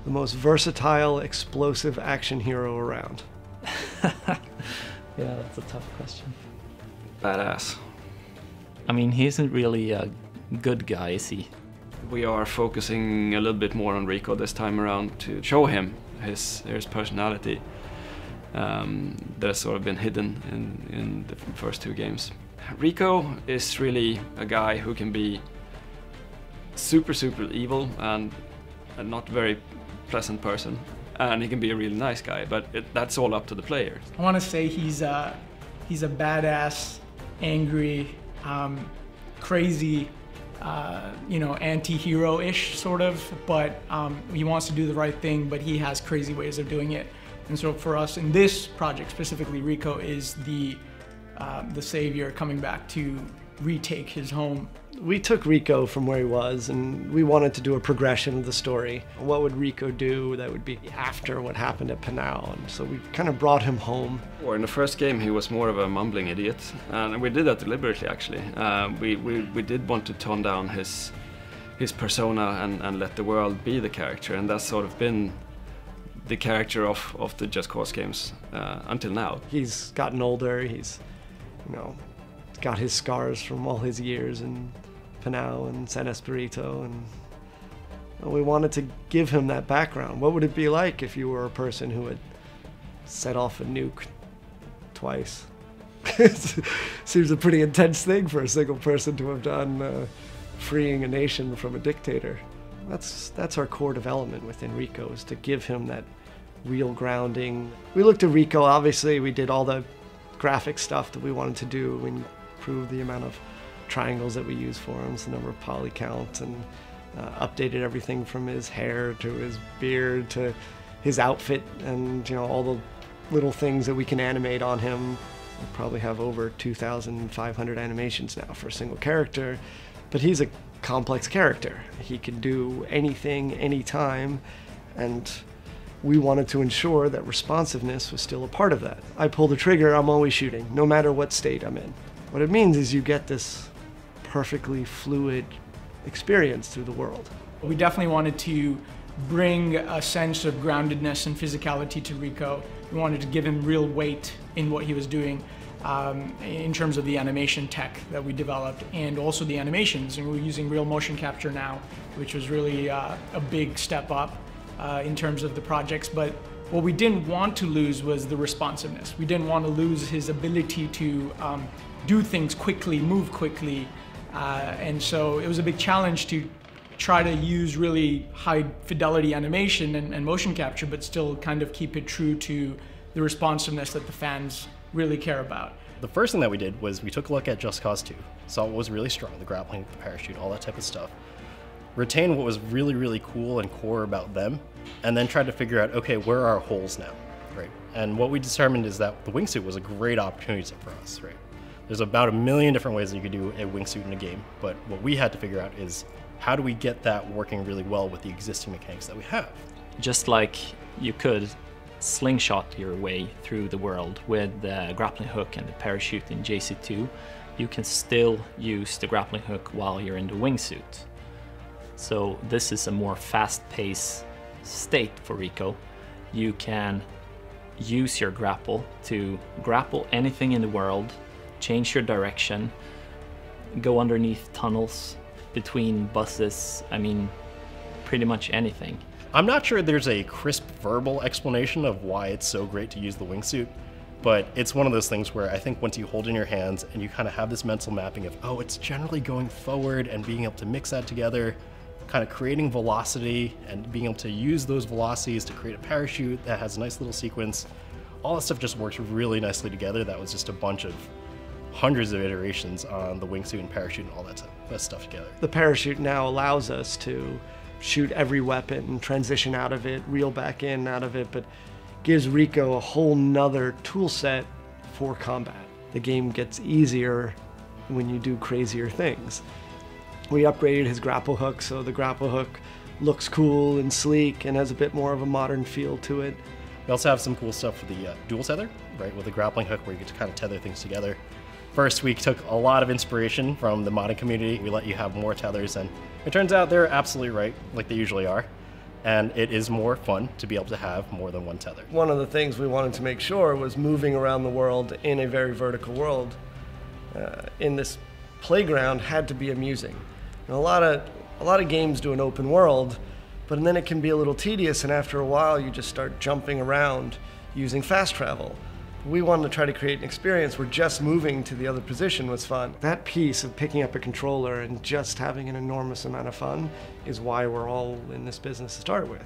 the most versatile, explosive action hero around? Yeah, that's a tough question. Badass. I mean, he isn't really a good guy, is he? We are focusing a little bit more on Rico this time around to show him his personality that has sort of been hidden in the first two games. Rico is really a guy who can be super evil and a not very pleasant person, and he can be a really nice guy, but that's all up to the player. I want to say he's a badass, angry, crazy, you know, anti-hero-ish sort of, but he wants to do the right thing, but he has crazy ways of doing it. And so for us in this project specifically, Rico is the savior coming back to retake his home. We took Rico from where he was, and we wanted to do a progression of the story. What would Rico do that would be after what happened at Panau? And so we kind of brought him home. In the first game, he was more of a mumbling idiot, and we did that deliberately, actually. We did want to tone down his persona and let the world be the character, and that's sort of been the character of the Just Cause games until now. He's gotten older. He's, you know, got his scars from all his years in Panau and San Espirito, and we wanted to give him that background. What would it be like if you were a person who had set off a nuke twice? Seems a pretty intense thing for a single person to have done, freeing a nation from a dictator. That's our core development within Rico, is to give him that real grounding. We looked at Rico, obviously we did all the graphic stuff that we wanted to do. We improved the amount of triangles that we use for him, the number of poly counts, and updated everything from his hair to his beard to his outfit, and you know, all the little things that we can animate on him. We probably have over 2,500 animations now for a single character, but he's a complex character. He can do anything, anytime, and we wanted to ensure that responsiveness was still a part of that. I pull the trigger, I'm always shooting, no matter what state I'm in. What it means is you get this perfectly fluid experience through the world. We definitely wanted to bring a sense of groundedness and physicality to Rico. We wanted to give him real weight in what he was doing in terms of the animation tech that we developed, and also the animations. And we're using real motion capture now, which was really a big step up in terms of the projects. But what we didn't want to lose was the responsiveness. We didn't want to lose his ability to do things quickly, move quickly, and so it was a big challenge to try to use really high fidelity animation and motion capture, but still kind of keep it true to the responsiveness that the fans really care about. The first thing that we did was we took a look at Just Cause 2, saw what was really strong, the grappling, the parachute, all that type of stuff, retain what was really cool and core about them, and then tried to figure out, okay, where are our holes now, right? And what we determined is that the wingsuit was a great opportunity for us, right? There's about a million different ways that you could do a wingsuit in a game, but what we had to figure out is how do we get that working really well with the existing mechanics that we have? Just like you could slingshot your way through the world with the grappling hook and the parachute in JC2, you can still use the grappling hook while you're in the wingsuit. So this is a more fast-paced state for Rico. You can use your grapple to grapple anything in the world, change your direction, go underneath tunnels, between buses, I mean, pretty much anything. I'm not sure there's a crisp verbal explanation of why it's so great to use the wingsuit, but it's one of those things where I think once you hold in your hands and you kind of have this mental mapping of, oh, it's generally going forward, and being able to mix that together, kind of creating velocity and being able to use those velocities to create a parachute that has a nice little sequence, all that stuff just works really nicely together. That was just a bunch of hundreds of iterations on the wingsuit and parachute and all that stuff together. The parachute now allows us to shoot every weapon, transition out of it, reel back in out of it, but gives Rico a whole nother tool set for combat. The game gets easier when you do crazier things. We upgraded his grapple hook, so the grapple hook looks cool and sleek and has a bit more of a modern feel to it. We also have some cool stuff for the dual tether, right, with the grappling hook where you get to kind of tether things together. First, we took a lot of inspiration from the modding community. We let you have more tethers, and it turns out they're absolutely right, like they usually are. and it is more fun to be able to have more than one tether. One of the things we wanted to make sure was moving around the world in a very vertical world in this playground had to be amusing. And a lot of games do an open world, but then it can be a little tedious, and after a while you just start jumping around using fast travel. We wanted to try to create an experience where just moving to the other position was fun. That piece of picking up a controller and just having an enormous amount of fun is why we're all in this business to start with.